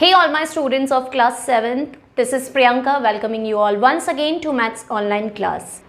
Hey all my students of class 7th, this is Priyanka welcoming you all once again to Maths online class.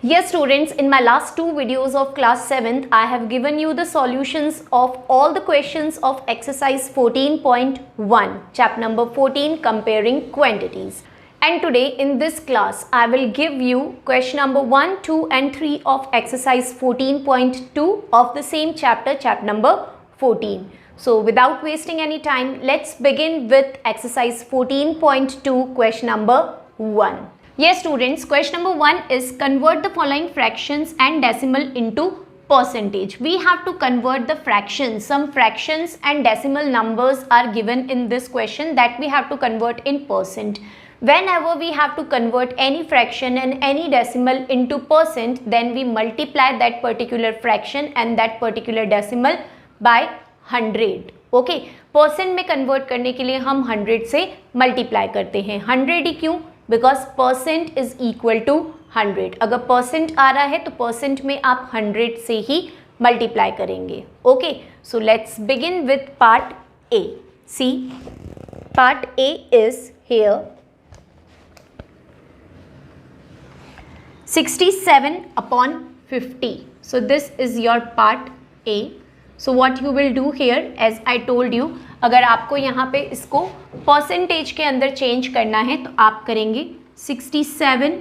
Yes students, in my last two videos of class 7th, I have given you the solutions of all the questions of exercise 14.1, chapter number 14, comparing quantities. And today in this class, I will give you question number 1, 2 and 3 of exercise 14.2 of the same chapter, chapter number 14. So without wasting any time, let's begin with exercise 14.2 question number 1. Yes students, question number 1 is convert the following fractions and decimal into percentage. We have to convert the fractions. Some fractions and decimal numbers are given in this question that we have to convert in percent. Whenever we have to convert any fraction and any decimal into percent, then we multiply that particular fraction and that particular decimal by 100. Okay, percent में convert करने के लिए हम 100 से multiply करते हैं. 100 ही क्यों? Because percent is equal to 100. अगर परसेंट आ रहा है तो परसेंट में आप 100 से ही मल्टीप्लाई करेंगे. Okay, so let's begin with part A. See, part A is here 67 upon 50. So this is your part A. So what you will do here, as I told you, अगर आपको यहाँ पे इसको परसेंटेज के अंदर change करना है तो आप करेंगे 67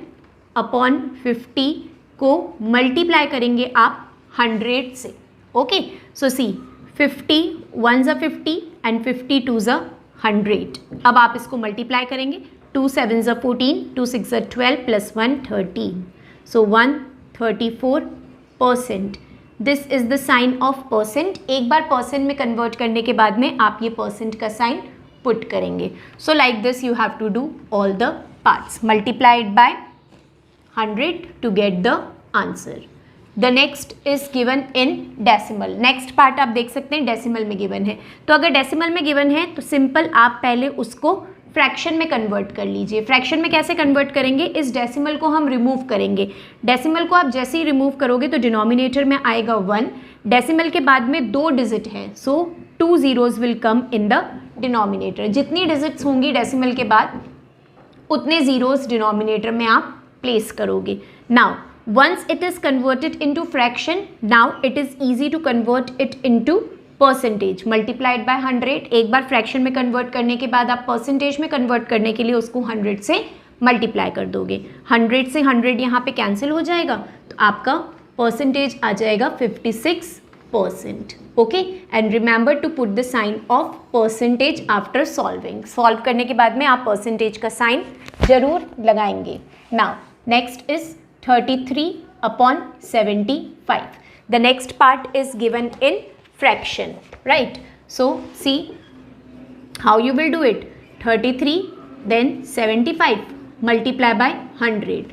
upon 50 को मल्टीप्लाई करेंगे आप 100 से. Okay, so see 50 1s are 50 and 50 2s are 100. अब आप इसको मल्टीप्लाई करेंगे. 2 7s are 14, 2 6 are 12 plus 1 13. So 134%. This is the sign of percent. एक बार परसेंट में कन्वर्ट करने के बाद में आप ये परसेंट का साइन पुट करेंगे. So like this you have to do all the parts. Multiplied by 100 to get the answer. The next is given in decimal. Next part आप देख सकते हैं डेसिमल में गिवन है. तो अगर डेसिमल में गिवन है तो सिंपल आप पहले उसको फ्रैक्शन में कन्वर्ट कर लीजिए. फ्रैक्शन में कैसे कन्वर्ट करेंगे? इस डेसिमल को हम रिमूव करेंगे. डेसिमल को आप जैसे ही रिमूव करोगे तो डिनोमिनेटर में आएगा 1. डेसिमल के बाद में 2 डिजिट है, so 2 zeros will come in the denominator. जितनी डिजिट्स होंगी डेसिमल के बाद उतने जीरोस डिनोमिनेटर में आप प्लेस करोगे. Now once it is converted into fraction, now it is easy to convert it into percentage. Multiplied by 100. एक बार फ्रैक्शन में कन्वर्ट करने के बाद आप परसेंटेज में कन्वर्ट करने के लिए उसको 100 से मल्टीप्लाई कर दोगे. 100 से 100 यहाँ पे कैंसिल हो जाएगा तो आपका परसेंटेज आ जाएगा 56%. Okay, and remember to put the sign of percentage after solving. Solve करने के बाद में आप परसेंटेज का साइन जरूर लगाएंगे. Now next is 33 upon 75. The next part is given in fraction, right? So see how you will do it. 33 then 75 multiply by 100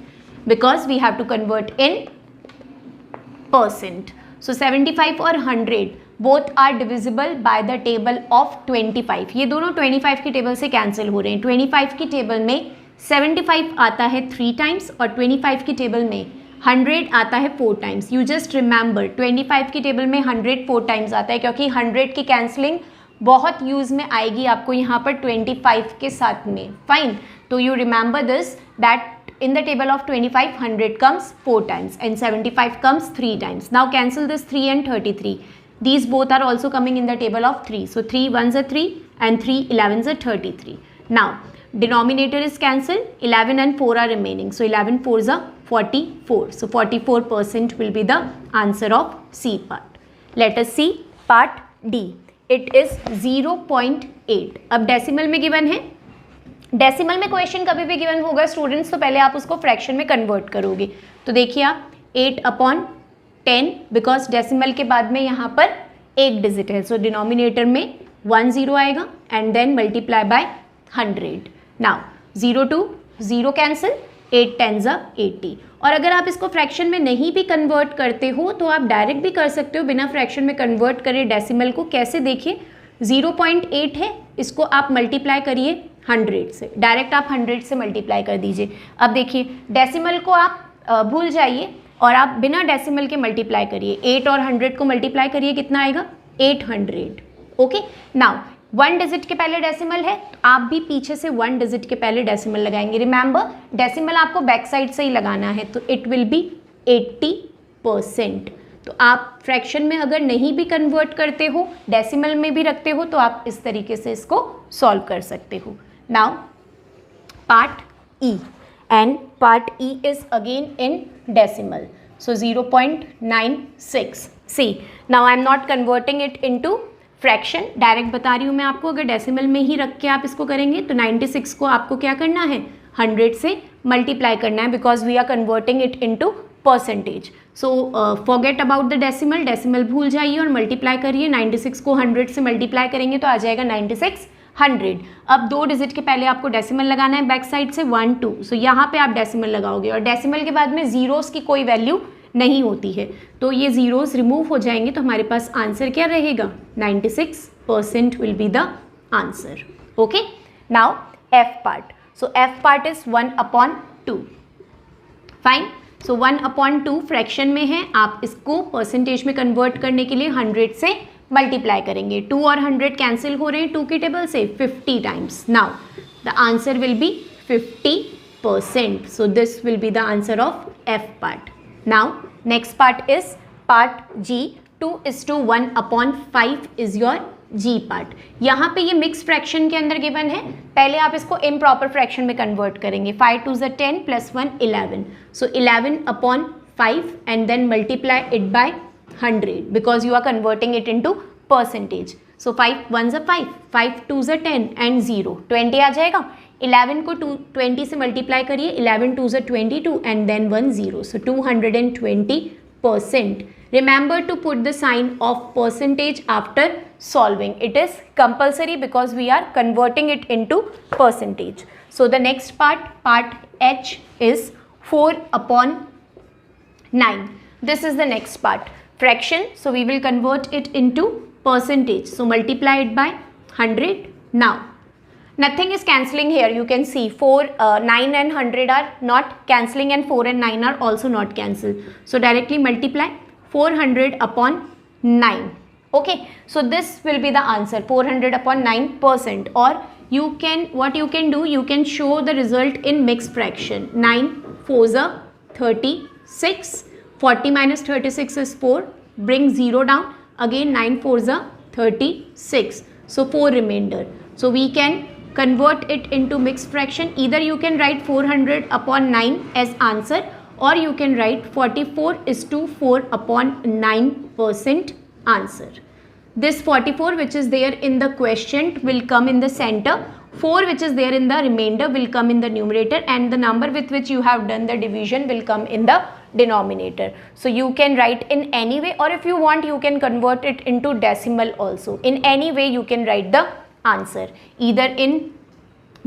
because we have to convert in percent. So 75 और 100 both are divisible by the table of 25. ये दोनों 25 की table से cancel हो रहे हैं. 25 की table में 75 आता है 3 टाइम्स और 25 की टेबल में 100 आता है 4 टाइम्स. यू जस्ट रिमेंबर 25 की टेबल में 100 4 टाइम्स आता है क्योंकि 100 की कैंसलिंग बहुत यूज़ में आएगी आपको यहाँ पर 25 के साथ में. फाइन, तो you remember this that in the table of 25 100 comes 4 times and 75 comes 3 times. Now cancel this 3 and 33. These both are also coming in the table of 3. So 3 1s are 3 and 3 11s are 33. नाउ denominator is cancelled, 11 and 4 are remaining, so 11 4s are 44. So 44% will be the answer of C part. Let us see part D. It is 0.8. अब decimal में given है. Decimal में question कभी भी given होगा students तो पहले आप उसको फ्रैक्शन में कन्वर्ट करोगे. तो देखिए आप 8 upon 10 बिकॉज डेसिमल के बाद में यहाँ पर एक डिजिट है, सो डिनोमिनेटर में 1 0 आएगा and then multiply by 100. Now 0 to 0 cancel, 8 10s are 80. और अगर आप इसको फ्रैक्शन में नहीं भी कन्वर्ट करते हो तो आप डायरेक्ट भी कर सकते हो बिना फ्रैक्शन में कन्वर्ट करे डेसिमल को. कैसे? देखिए 0.8 है, इसको आप मल्टीप्लाई करिए 100 से. डायरेक्ट आप 100 से मल्टीप्लाई कर दीजिए. अब देखिए डेसिमल को आप भूल जाइए और आप बिना डेसिमल के मल्टीप्लाई करिए. 8 और 100 को मल्टीप्लाई करिए, कितना आएगा? 800. ओके, नाउ 1 डिजिट के पहले डेसिमल है तो आप भी पीछे से 1 डिजिट के पहले डेसिमल लगाएंगे। रिमेंबर डेसिमल आपको बैक साइड से ही लगाना है, तो इट विल बी 80%। तो आप फ्रैक्शन में अगर नहीं भी कन्वर्ट करते हो, डेसिमल में भी रखते हो, तो आप इस तरीके से इसको सॉल्व कर सकते हो। Now part E, and part E is again in decimal, so 0.96। See now I am not converting it into fraction, direct बता रही हूँ मैं आपको, अगर डेसिमल में ही रख के आप इसको करेंगे तो 96 को आपको क्या करना है, 100 से मल्टीप्लाई करना है, because we are converting it into percentage. So forget about the decimal, decimal भूल जाइए और मल्टीप्लाई करिए। 96 को 100 से मल्टीप्लाई करेंगे तो आ जाएगा 9600। अब 2 डिजिट के पहले आपको डेसिमल लगाना है बैक साइड से 1 2, सो यहाँ पे आप डेसिमल लगाओगे और डेसिमल के बाद में जीरोस की कोई वैल्यू नहीं होती है, तो ये जीरोस रिमूव हो जाएंगे, तो हमारे पास आंसर क्या रहेगा, 96% will be the answer. Okay, now F part, so F part is 1/2। Fine, so 1/2 fraction में है, आप इसको परसेंटेज में कन्वर्ट करने के लिए 100 से मल्टीप्लाई करेंगे। 2 और 100 कैंसिल हो रहे हैं 2 की टेबल से 50 times. Now the answer will be 50%, so this will be the answer of F part. Now next part is part G, 2:1/5 is your G part. यहाँ पे ये मिक्स फ्रैक्शन के अंदर गिवन है, पहले आप इसको इम्प्रॉपर फ्रैक्शन में कन्वर्ट करेंगे। 5 2 10 + 1 11, so 11/5 and then multiply it by 100 because you are converting it into percentage. So 5 1s are 5, 5 2s are 10 and 0, 20 आ जाएगा। 11 को 20 से मल्टीप्लाई करिए, 11 2s are 22 and then 1 0, so 220%. Remember to put the sign of percentage after solving. It is compulsory because we are converting it into percentage. So the next part, part H is 4/9. This is the next part. Fraction, so we will convert it into percentage, so multiply it by 100. Now nothing is cancelling here, you can see 9 and 100 are not cancelling and 4 and 9 are also not cancelled, so directly multiply 400/9. Okay, so this will be the answer, 400/9%. or you can, what you can do, you can show the result in mixed fraction. 9 4s are 36, 40 minus 36 is 4, bring 0 down, again 9 4s are 36, so 4 remainder. So we can convert it into mixed fraction. Either you can write 400/9 as answer, or you can write 44:4/9% answer. This 44 which is there in the question will come in the center, 4 which is there in the remainder will come in the numerator, and the number with which you have done the division will come in the denominator. So you can write in any way, or if you want you can convert it into decimal also. In any way you can write the answer, either in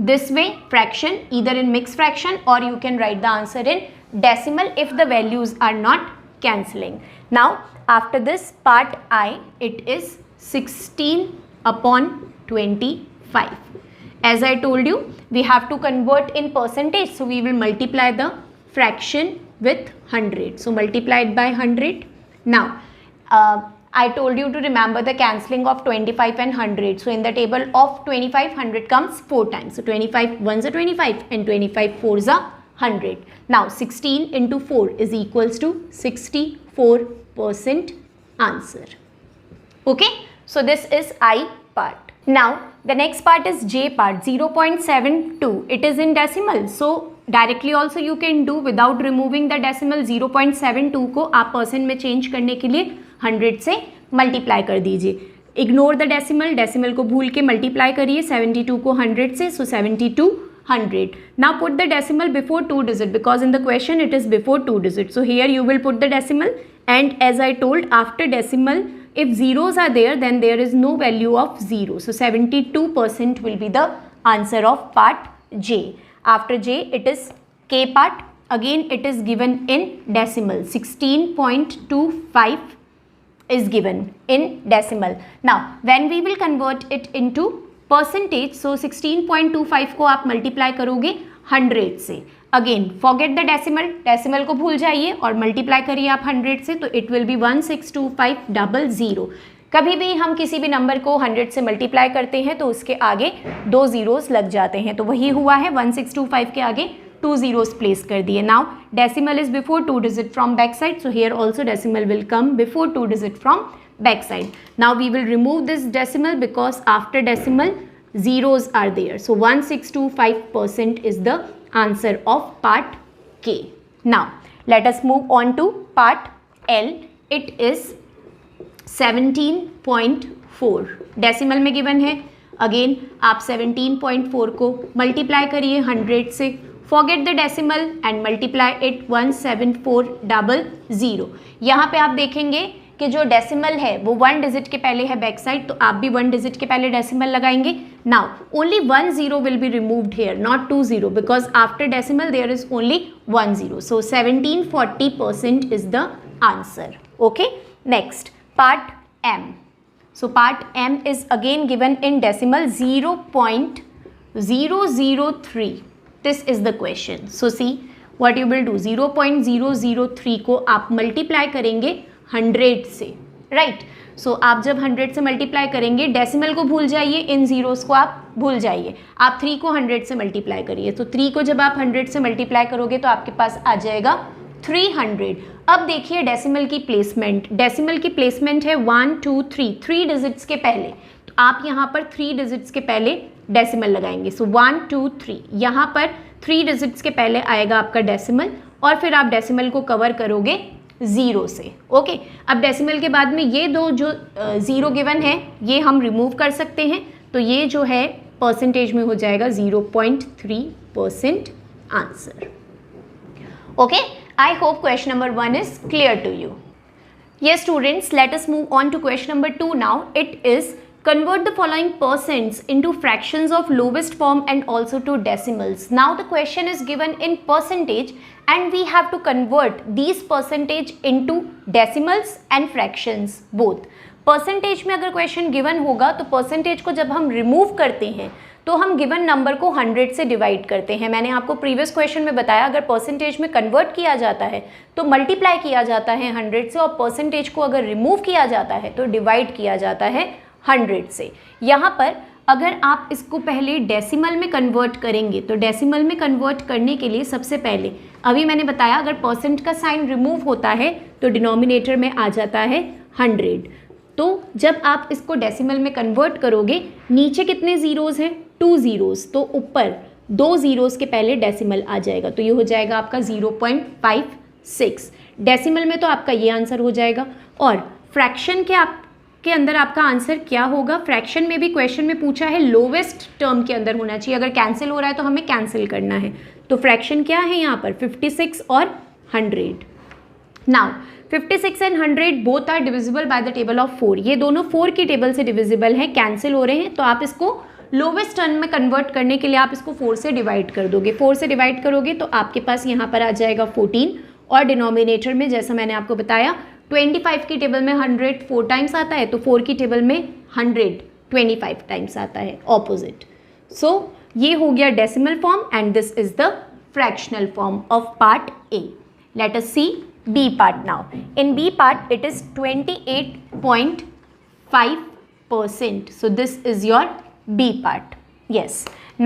this way fraction, either in mixed fraction, or you can write the answer in decimal if the values are not cancelling. Now after this part I, it is 16/25. As I told you, we have to convert in percentage, so we will multiply the fraction with 100, so multiply it by 100. Now I told you to remember the cancelling of 25 and 100, so in the table of 25 100 comes 4 times, so 25 1s are 25 and 25 4s are 100. Now 16 into 4 is equals to 64% answer. Okay, so this is I part. Now the next part is J part, 0.72. It is in decimal, so directly also you can do without removing the decimal. 0.72 को आप percent में change करने के लिए 100 से multiply कर दीजिए। Ignore the decimal, decimal को भूल के मल्टीप्लाई करिए 72 को 100 से, सो 7200. Now put the decimal before 2 digit because in the question it is before 2 digit, so here you will put the decimal, and as I told, after decimal if zeros are there then there is no value of 0, so 72% will be the answer of part J. After J it is K part, again it is given in decimal, 16.25 is given in decimal. Now when we will convert it into percentage, so 16.25 को आप multiply करोगे 100 से, again forget the decimal, decimal को भूल जाइए और multiply करिए आप 100 से, तो इट विल बी 162500. कभी भी हम किसी भी नंबर को 100 से मल्टीप्लाई करते हैं तो उसके आगे 2 ज़ीरोज़ लग जाते हैं, तो वही हुआ है, 1625 के आगे 2 ज़ीरोज़ प्लेस कर दिए. Now decimal is before 2 digit from back side, so here also decimal will come before 2 digit from back side. Now we will remove this decimal because after decimal zeros are there. So 1625% is the answer of part K. Now let us move on to part L. It is 17.4. Decimal में given है. Again आप 17.4 को multiply करिए 100 से. Forget the decimal and multiply it 17400. यहाँ पे आप देखेंगे कि जो डेसिमल है वो 1 डिजिट के पहले है बैक साइड, तो आप भी 1 डिजिट के पहले डेसिमल लगाएंगे. Now only 1 0 will be removed here, not 2 0, because after decimal there is only 1 0. So 1740% is the answer. Okay, next part M. So part M is again given in decimal 0.003. This is the question. So see what you will do. 0.003 को आप multiply करेंगे 100 से, right. सो आप जब 100 से multiply करेंगे, decimal को भूल जाइए, इन जीरोस को आप भूल जाइए, आप 3 को 100 से मल्टीप्लाई करिए. तो 3 को जब आप 100 से मल्टीप्लाई करोगे तो आपके पास आ जाएगा 300. अब देखिए डेसिमल की प्लेसमेंट. डेसिमल की प्लेसमेंट है 1 2 3, 3 डिजिट्स के पहले, तो आप यहाँ पर 3 डिजिट्स के पहले डेसिमल लगाएंगे. सो 1 2 3, यहाँ पर 3 डिजिट्स के पहले आएगा आपका डेसिमल, और फिर आप डेसिमल को कवर करोगे 0 से. ओके, अब डेसिमल के बाद में ये दो जो 0 गिवन है ये हम रिमूव कर सकते हैं, तो ये जो है परसेंटेज में हो जाएगा 0.3% answer. Okay, I hope question number 1 is clear to you. Yes students, let us move on to question number 2 now. It is convert the following percents into fractions of lowest form and also to decimals. Now the question is given in percentage and we have to convert these percentage into decimals and fractions both. Percentage में अगर question given होगा तो percentage को जब हम remove करते हैं तो हम गिवन नंबर को 100 से डिवाइड करते हैं. मैंने आपको प्रीवियस क्वेश्चन में बताया अगर परसेंटेज में कन्वर्ट किया जाता है तो मल्टीप्लाई किया जाता है 100 से, और परसेंटेज को अगर रिमूव किया जाता है तो डिवाइड किया जाता है 100 से. यहाँ पर अगर आप इसको पहले डेसिमल में कन्वर्ट करेंगे तो डेसिमल में कन्वर्ट करने के लिए सबसे पहले अभी मैंने बताया अगर परसेंट का साइन रिमूव होता है तो डिनोमिनेटर में आ जाता है 100. तो जब आप इसको डेसिमल में कन्वर्ट करोगे, नीचे कितने ज़ीरोज़ हैं? 2 ज़ीरोज़, तो ऊपर 2 ज़ीरोज़ के पहले डेसिमल आ जाएगा, तो ये हो जाएगा आपका 0.56. डेसिमल में तो आपका ये आंसर हो जाएगा. और फ्रैक्शन के अंदर आपका आंसर क्या होगा? फ्रैक्शन में भी क्वेश्चन में पूछा है लोवेस्ट टर्म के अंदर होना चाहिए. अगर कैंसिल हो रहा है तो हमें कैंसिल करना है. तो फ्रैक्शन क्या है यहाँ पर? 56 और 100. Now 56 and 100 both are divisible by the table of 4. ये दोनों 4 की टेबल से डिविजिबल हैं, कैंसिल हो रहे हैं, तो आप इसको लोवेस्ट टर्म में कन्वर्ट करने के लिए आप इसको 4 से डिवाइड कर दोगे. 4 से डिवाइड करोगे तो आपके पास यहाँ पर आ जाएगा 14, और डिनोमिनेटर में जैसा मैंने आपको बताया 25 की टेबल में 100 4 टाइम्स आता है, तो 4 की टेबल में 100 25 टाइम्स आता है, ऑपोजिट. सो ये हो गया decimal form and this is the fractional form of part A. Let us see B part now. In B part it is 28.5%. So this is your B part. Yes.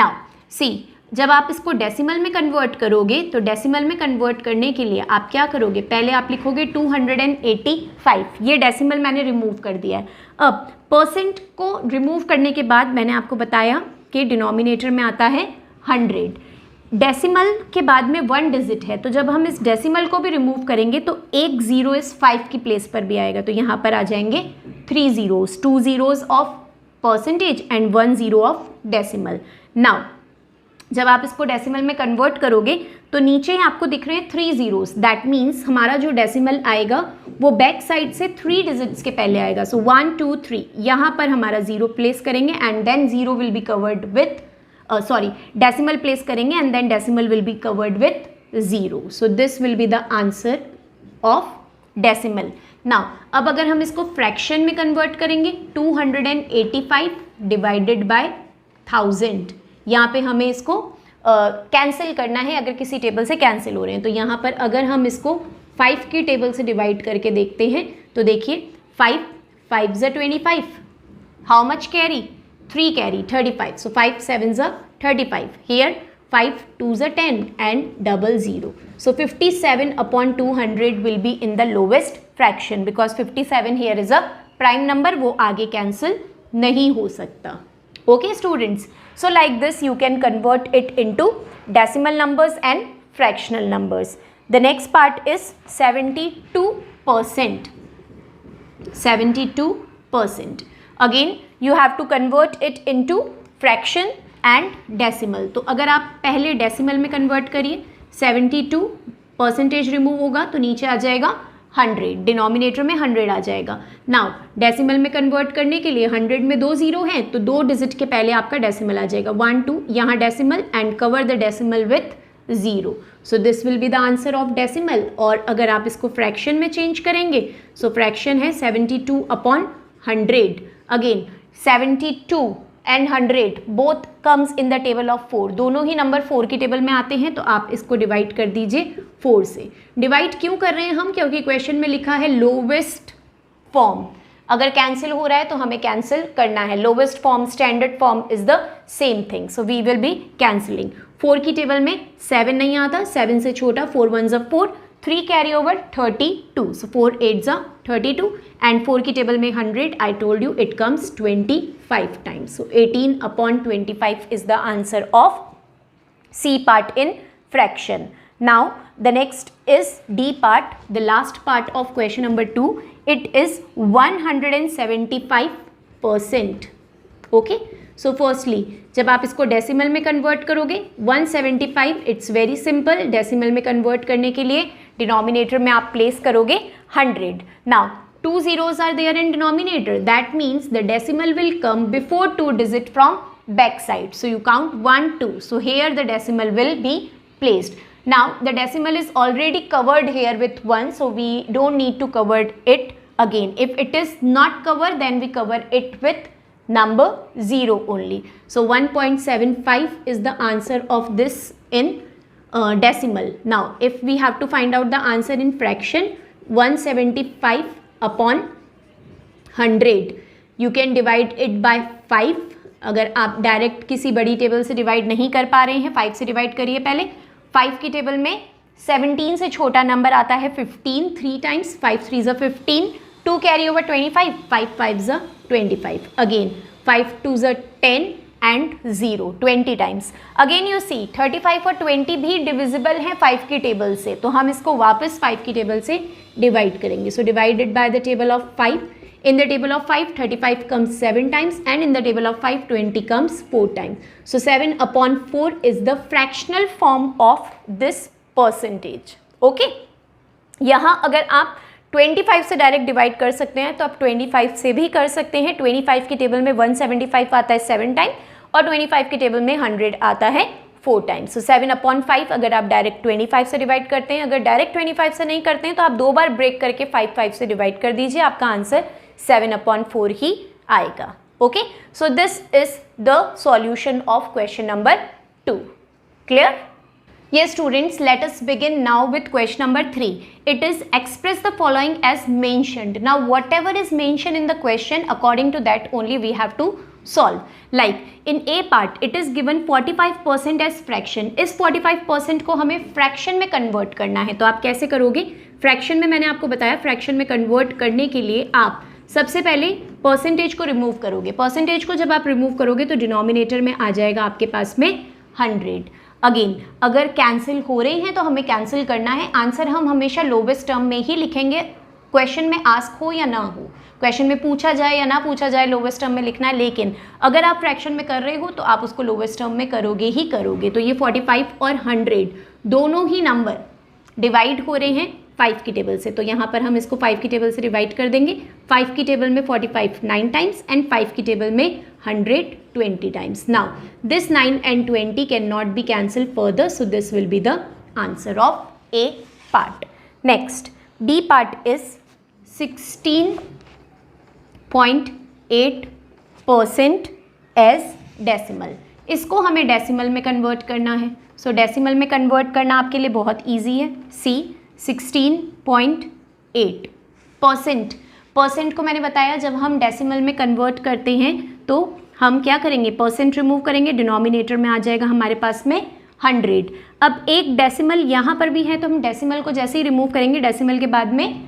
Now see, जब आप इसको decimal में convert करोगे तो decimal में convert करने के लिए आप क्या करोगे? पहले आप लिखोगे 285. ये डेसिमल मैंने रिमूव कर दिया है. अब परसेंट को रिमूव करने के बाद मैंने आपको बताया कि डिनोमिनेटर में आता है 100. डेसिमल के बाद में 1 डिजिट है, तो जब हम इस डेसिमल को भी रिमूव करेंगे तो एक 0 इस 5 की प्लेस पर भी आएगा, तो यहाँ पर आ जाएंगे 3 zeros, 2 zeros of percentage and 1 zero of decimal. Now जब आप इसको डेसिमल में कन्वर्ट करोगे तो नीचे आपको दिख रहे हैं 3 ज़ीरोज़. दैट मीन्स हमारा जो डेसिमल आएगा वो बैक साइड से 3 डिजिट्स के पहले आएगा. सो 1 2 3 यहाँ पर हमारा 0 प्लेस करेंगे and then 0 will be covered with decimal place करेंगे and then decimal will be covered with 0. So this will be the answer of decimal. Now अब अगर हम इसको फ्रैक्शन में कन्वर्ट करेंगे 285 डिवाइडेड बाय 1000. यहाँ पे हमें इसको कैंसिल करना है अगर किसी टेबल से कैंसिल हो रहे हैं. तो यहाँ पर अगर हम इसको 5 की टेबल से डिवाइड करके देखते हैं तो देखिए 5 5 is 25. How much carry? 3 carry, 35. So 5 7s are 35. Here 5 2s are 10 and double 0. So 57 upon 200 will be in the lowest fraction because 57 here is a prime number, वो आगे cancel नहीं हो सकता. Okay students, so like this you can convert it into decimal numbers and fractional numbers. The next part is 72%. 72%. Again you have to convert it into fraction and decimal. तो अगर आप पहले decimal में convert करिए, 72 percentage remove होगा तो नीचे आ जाएगा 100, डिनोमिनेटर में 100 आ जाएगा. नाउ डेसिमल में कन्वर्ट करने के लिए 100 में 2 जीरो हैं तो 2 डिजिट के पहले आपका डेसिमल आ जाएगा 1 2, यहाँ decimal and cover the decimal with 0. So this will be the answer of decimal. और अगर आप इसको फ्रैक्शन में चेंज करेंगे सो फ्रैक्शन है 72 upon 100. Again 72 and 100 both comes in the table of 4. दोनों ही नंबर 4 की टेबल में आते हैं तो आप इसको डिवाइड कर दीजिए 4 से. डिवाइड क्यों कर रहे हैं हम? क्योंकि क्वेश्चन में लिखा है लोवेस्ट फॉर्म. अगर कैंसिल हो रहा है तो हमें कैंसिल करना है. Lowest form standard form is the same thing, so we will be cancelling. 4 की टेबल में 7 नहीं आता, 7 से छोटा 4 1s are 4, 3 carry over 32. So 4 8s are 32 and 4 की टेबल में 100 I told you it comes 25 times. So 18 upon 25 is the answer of C part in fraction. Now the next is D part, the last part of question number 2. It is 175%. Okay. So firstly जब आप इसको decimal में convert करोगे 175, it's very simple. Decimal में convert करने के लिए denominator में आप प्लेस करोगे 100. Now 2 zeros are there in denominator. That means the decimal will come before 2 digit from back side. So you count 1 2. So here the decimal will be placed. Now the decimal is already covered here with 1, so we don't need to cover it again. If it is not covered then we cover it with number 0 only. So 1.75 is the answer of this in decimal. Now if we have to find out the answer in fraction, 175 upon 100 you can divide it by 5. अगर आप direct किसी बड़ी table से divide नहीं कर पा रहे हैं 5 से डिवाइड करिए पहले. 5 की टेबल में 17 से छोटा नंबर आता है 15, 3 times 5 3s are 15, 2 carry over 25, 5 5s are 25. Again 5 2s are 10 and 0 20 times. Again you see 35 और 20 भी डिविजिबल हैं 5 की टेबल से, तो हम इसको वापस 5 की टेबल से डिवाइड करेंगे. So divided by the table of 5. In the table of 5, 35 comes 7 times and in the table of 5, 20 comes 4 times. So 7 upon 4 is the fractional form of this percentage. Okay? यहाँ अगर आप 25 से direct divide कर सकते हैं तो आप 25 से भी कर सकते हैं. 25 की टेबल में 175 आता है 7 टाइम और 25 की टेबल में 100 आता है 4 टाइम्स. सो 7 अपॉन 5 अगर आप डायरेक्ट 25 से डिवाइड करते हैं, अगर डायरेक्ट 25 से नहीं करते हैं तो आप 2 बार ब्रेक करके 5 5 से डिवाइड कर दीजिए, आपका आंसर 7 upon 4 ही आएगा. Okay, so this is the solution of question number 2. Clear? Yes students, let us begin now with question number 3. It is express the following as mentioned. Now whatever is mentioned in the question, according to that only we have to solve. Like in A part it is given 45% as fraction. इस 45% को हमें fraction में convert करना है. तो आप कैसे करोगे? fraction में मैंने आपको बताया, fraction में convert करने के लिए आप सबसे पहले परसेंटेज को रिमूव करोगे. परसेंटेज को जब आप रिमूव करोगे तो डिनोमिनेटर में आ जाएगा आपके पास में 100. अगेन अगर कैंसिल हो रहे हैं तो हमें कैंसिल करना है. आंसर हम हमेशा लोवेस्ट टर्म में ही लिखेंगे, क्वेश्चन में आस्क हो या ना हो, क्वेश्चन में पूछा जाए या ना पूछा जाए, लोवेस्ट टर्म में लिखना है. लेकिन अगर आप फ्रैक्शन में कर रहे हो तो आप उसको लोवेस्ट टर्म में करोगे ही करोगे. तो ये 45 और 100 दोनों ही नंबर डिवाइड हो रहे हैं 5 की टेबल से, तो यहाँ पर हम इसको 5 की टेबल से डिवाइड कर देंगे. 5 की टेबल में 45 9 टाइम्स एंड 5 की टेबल में 100 20 times. Now this 9 and 20 can not be cancel further, so this will be the answer of A part. Next D part is 16.8% as decimal. इसको हमें डेसिमल में कन्वर्ट करना है. सो डेसिमल में convert करना आपके लिए बहुत ईजी है. C 16.8%. परसेंट को मैंने बताया जब हम डेसिमल में कन्वर्ट करते हैं तो हम क्या करेंगे, परसेंट रिमूव करेंगे, डिनोमिनेटर में आ जाएगा हमारे पास में 100। अब एक डेसिमल यहाँ पर भी है तो हम डेसिमल को जैसे ही रिमूव करेंगे, डेसिमल के बाद में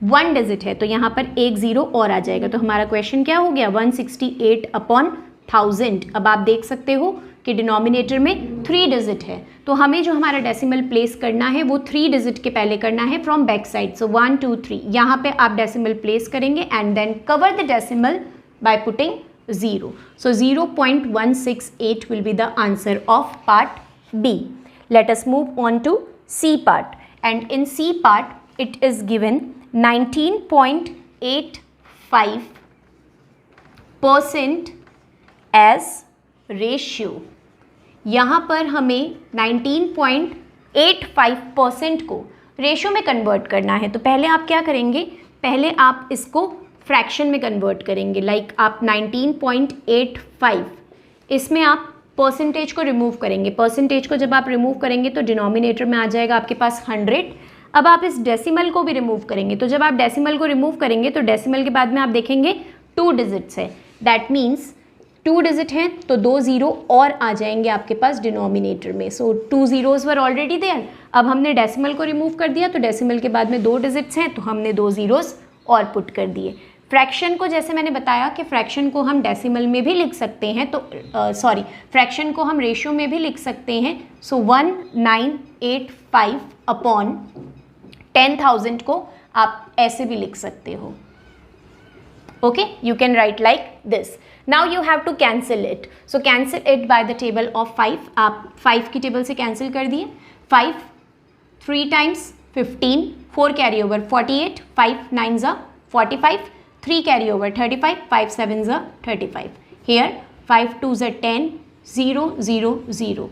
1 डिजिट है तो यहाँ पर एक ज़ीरो और आ जाएगा। तो हमारा क्वेश्चन क्या हो गया, 168/1000। अब आप देख सकते हो कि डिनोमिनेटर में 3 डिजिट है, तो हमें जो हमारा डेसिमल प्लेस करना है वो 3 डिजिट के पहले करना है फ्रॉम बैक साइड। सो 1 2 3 यहाँ पे आप डेसिमल प्लेस करेंगे and then cover the decimal by putting 0. So 0.168 will be the answer of part B. Let us move on to C part, and in C part it is given 19.85% as ratio. यहाँ पर हमें 19.85% को ratio में convert करना है। तो पहले आप क्या करेंगे, पहले आप इसको फ्रैक्शन में कन्वर्ट करेंगे। लाइक आप 19.85 इसमें आप परसेंटेज को रिमूव करेंगे। परसेंटेज को जब आप रिमूव करेंगे तो डिनोमिनेटर में आ जाएगा आपके पास 100। अब आप इस डेसिमल को भी रिमूव करेंगे, तो जब आप डेसिमल को रिमूव करेंगे तो डेसिमल के बाद में आप देखेंगे 2 डिजिट्स है, दैट मीन्स 2 डिजिट हैं तो 2 ज़ीरो और आ जाएंगे आपके पास डिनोमिनेटर में। सो 2 ज़ीरोज़ वर ऑलरेडी देयर। अब हमने डेसिमल को रिमूव कर दिया तो डेसिमल के बाद में 2 डिजिट्स हैं तो हमने 2 ज़ीरोज़ और पुट कर दिए। फ्रैक्शन को जैसे मैंने बताया कि फ्रैक्शन को हम डेसिमल में भी लिख सकते हैं, तो फ्रैक्शन को हम रेशियो में भी लिख सकते हैं। सो 1985/10,000 को आप ऐसे भी लिख सकते हो। Okay, you can write like this. Now you have to cancel it, so cancel it by the table of 5। आप 5 की टेबल से कैंसिल कर दिए। 5 3 times 15, 4 carry over 48, 5 9 45, 3 carry over 35, 5 7 35. Here 5 2 10, 0 0 0.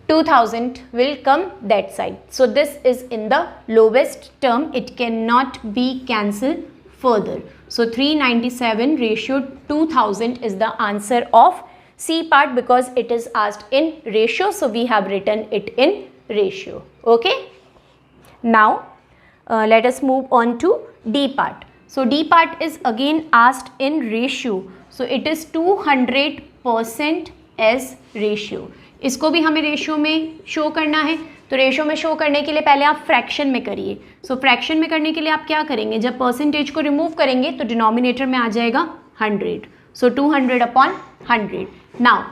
2000 will come that side. So this is in the lowest term. It cannot be cancelled further. So 397 ratio 2000 is the answer of C part because it is asked in ratio. So we have written it in ratio. Okay. Now let us move on to D part. So D part is again asked in ratio. So it is 200% as ratio. इसको भी हमें ratio में show करना है, तो ratio में show करने के लिए पहले आप फ्रैक्शन में करिए। सो फ्रैक्शन में करने के लिए आप क्या करेंगे, जब परसेंटेज को रिमूव करेंगे तो डिनोमिनेटर में आ जाएगा 100। सो 200/100। नाउ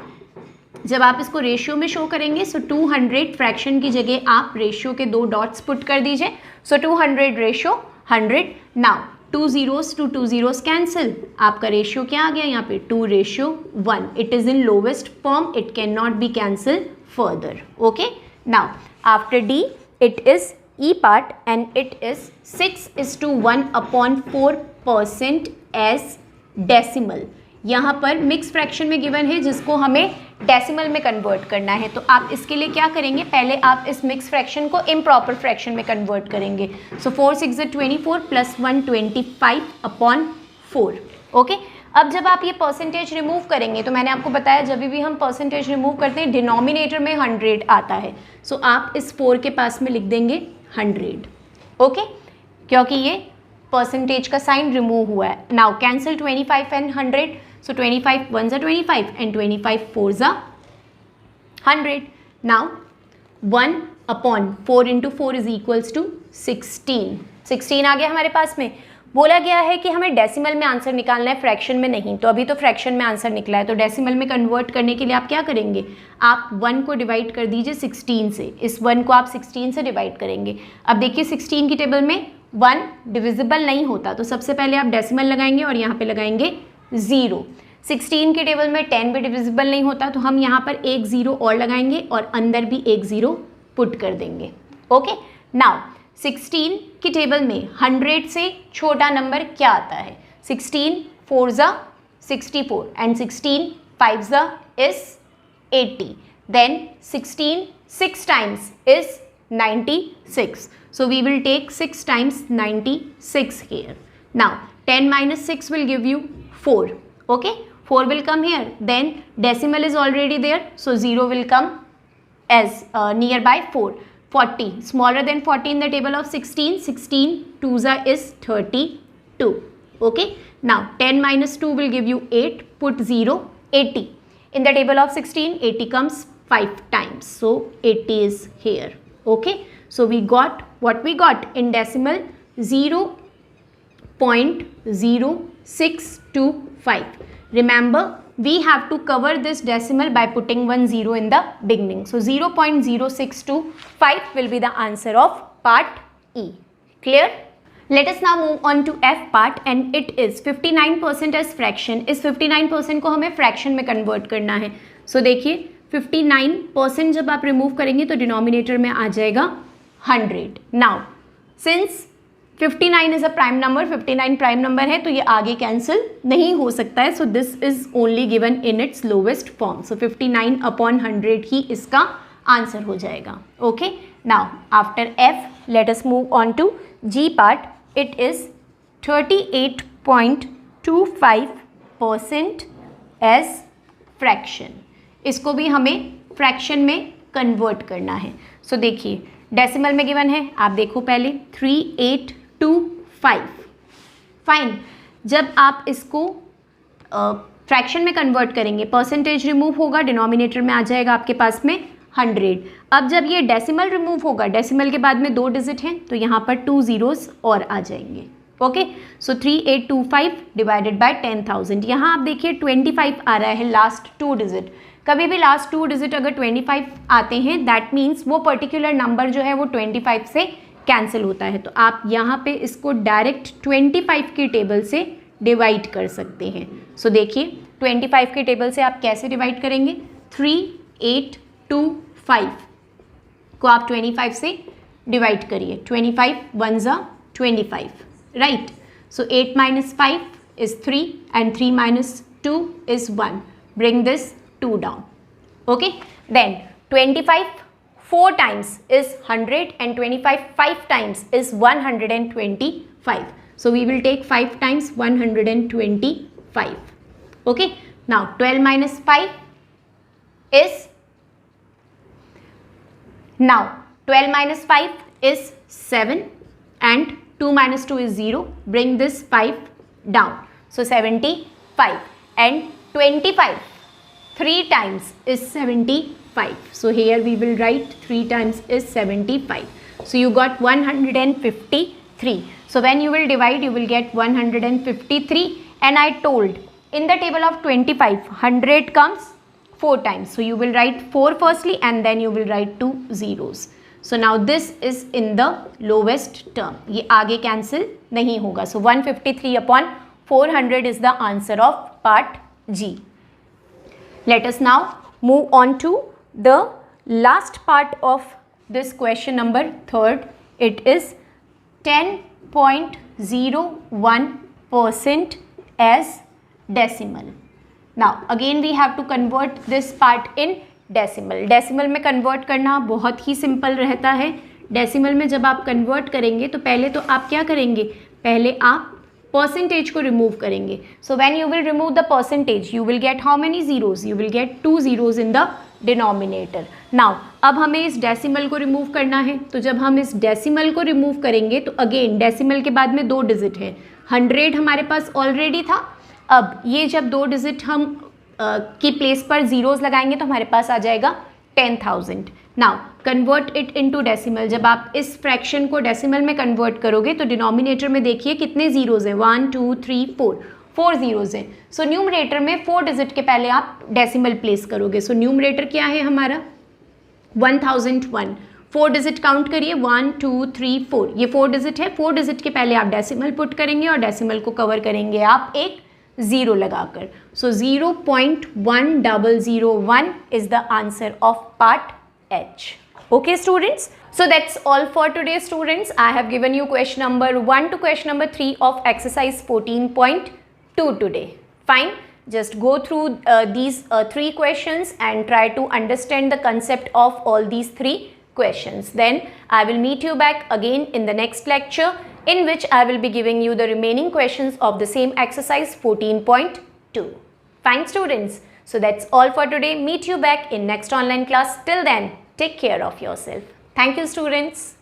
जब आप इसको रेशियो में शो करेंगे सो 200 फ्रैक्शन की जगह आप रेशियो के 2 डॉट्स पुट कर दीजिए। So 200 ratio 100। Now 2 zeros to 2 zeros cancel, आपका रेशियो क्या आ गया यहाँ पे 2:1। It is in lowest form, it can not be cancel further. Okay, now after D it is E part and it is 6:1/4% as decimal. यहाँ पर mix fraction में given है जिसको हमें डेसिमल में कन्वर्ट करना है। तो आप इसके लिए क्या करेंगे, पहले आप इस मिक्स फ्रैक्शन को इम्प्रॉपर फ्रैक्शन में कन्वर्ट करेंगे। सो 4 6 24 + 1 25/4। ओके, अब जब आप ये परसेंटेज रिमूव करेंगे तो मैंने आपको बताया जब भी हम परसेंटेज रिमूव करते हैं डिनोमिनेटर में 100 आता है। सो आप इस 4 के पास में लिख देंगे 100। ओके, क्योंकि ये परसेंटेज का साइन रिमूव हुआ है। Now cancel 25 and 100। So 25 1s are 25 and 25 4s are 100. Now 1/4 × 4 is equals to 16. 16 आ गया हमारे पास में। बोला गया है कि हमें डेसिमल में आंसर निकालना है, फ्रैक्शन में नहीं। तो अभी तो फ्रैक्शन में आंसर निकला है, तो डेसिमल में कन्वर्ट करने के लिए आप क्या करेंगे, आप 1 को डिवाइड कर दीजिए 16 से। इस 1 को आप 16 से डिवाइड करेंगे। अब देखिए 16 की टेबल में 1 डिविजिबल नहीं होता, तो सबसे पहले आप डेसिमल लगाएंगे और यहाँ पे लगाएंगे 0। 16 के टेबल में 10 भी डिविजिबल नहीं होता, तो हम यहाँ पर एक 0 और लगाएंगे और अंदर भी एक 0 पुट कर देंगे। ओके, नाउ 16 की टेबल में 100 से छोटा नंबर क्या आता है, 16 4s are 64 and 16 5s are is 80. Then 16 6 times is 96. So we will take 6 times 96 here. Now 10 - 6 will give you 4. Okay, 4 will come here. Then decimal is already there, so 0 will come as nearby 4. 40 smaller than 40 in the table of 16. 16 2s are is 32. Okay, now 10 minus 2 will give you 8. Put 0, 80. In the table of 16, 80 comes 5 times. So 80 is here. Okay, so we got what we got in decimal 0.0625. Remember, we have to cover this decimal by putting one 0 in the beginning. So 0.0625 will be the answer of part E. Clear? Let us now move on to F part and it is 59% as fraction. इस 59% को हमें fraction में convert करना है. So देखिए 59% जब आप remove करेंगे तो denominator में आ जाएगा 100. Now since 59 is a prime number, 59 prime number है तो ये आगे cancel नहीं हो सकता है. So this is only given in its lowest form. So 59 upon 100 ही इसका answer हो जाएगा. Okay. Now after F, let us move on to G part. It is 38.25% as fraction. इसको भी हमें fraction में convert करना है. So देखिए decimal में given है, आप देखो पहले 3825. Fine. जब आप इसको fraction में convert करेंगे, percentage remove होगा, denominator में आ जाएगा आपके पास में 100. अब जब ये डेसिमल रिमूव होगा, डेसिमल के बाद में 2 डिजिट हैं तो यहाँ पर 2 zeros और आ जाएंगे. Okay, so 3825 divided by 10,000. यहाँ आप देखिए 25 आ रहा है लास्ट 2 डिजिट. कभी भी लास्ट 2 डिजिट अगर 25 आते हैं दैट मीन्स वो पर्टिकुलर नंबर जो है वो 25 से कैंसिल होता है. तो आप यहाँ पे इसको डायरेक्ट 25 की टेबल से डिवाइड कर सकते हैं. सो देखिए 25 की टेबल से आप कैसे डिवाइड करेंगे, 3825 को आप 25 से डिवाइड करिए. 25 1 ज़ा 25, right. So 8 minus 5 is 3 and 3 minus 2 is 1. Bring this 2 down. Okay, then 25 4 times is 100 and 25 5 times is 125. So we will take 5 times 125. Okay, now 12 minus 5 is Now 12 minus 5 is 7 and 2 minus 2 is 0. Bring this 5 down. So 75 and 25 3 times is 75. So here we will write 3 times is 75. So you got 153. So when you will divide you will get 153 and I told in the table of 25 100 comes 4 times. So you will write 4 firstly and then you will write 2 zeros. So now this is in the lowest term. ये आगे cancel नहीं होगा. So 153 upon 400 is the answer of part G. Let us now move on to the last part of this question number 3rd. It is 10.01% as decimal. Now again we have to convert this part in decimal. Decimal में convert करना बहुत ही simple रहता है. Decimal में जब आप convert करेंगे तो पहले तो आप क्या करेंगे, पहले आप percentage को remove करेंगे. So when you will remove the percentage you will get how many zeros? You will get 2 zeros in the denominator. Now अब हमें इस decimal को remove करना है. तो जब हम इस decimal को remove करेंगे तो again decimal के बाद में 2 डिजिट है. 100 हमारे पास ऑलरेडी था. अब ये जब 2 डिजिट हम की प्लेस पर जीरोस लगाएंगे तो हमारे पास आ जाएगा 10,000. Now convert it into decimal. जब आप इस फ्रैक्शन को डेसिमल में कन्वर्ट करोगे तो डिनोमिनेटर में देखिए कितने जीरोज हैं, 1 2 3 4 जीरोज हैं. सो न्यूमरेटर में 4 डिजिट के पहले आप डेसिमल प्लेस करोगे. सो न्यूमरेटर क्या है हमारा 1001. 4 डिजिट काउंट करिए 1 2 3 4. ये 4 डिजिट है. 4 डिजिट के पहले आप डेसिमल पुट करेंगे और डेसिमल को कवर करेंगे आप एक ज़ीरो लगाकर. सो 0.1001 is the answer of part H. Okay students, so that's all for today students. I have given you question number 1 to question number 3 of exercise 14.2 today. Fine, just go through these 3 questions and try to understand the concept of all these 3 questions. Then I will meet you back again in the next lecture in which I will be giving you the remaining questions of the same exercise 14.2. Fine students, so that's all for today. Meet you back in next online class. Till then, take care of yourself. Thank you students.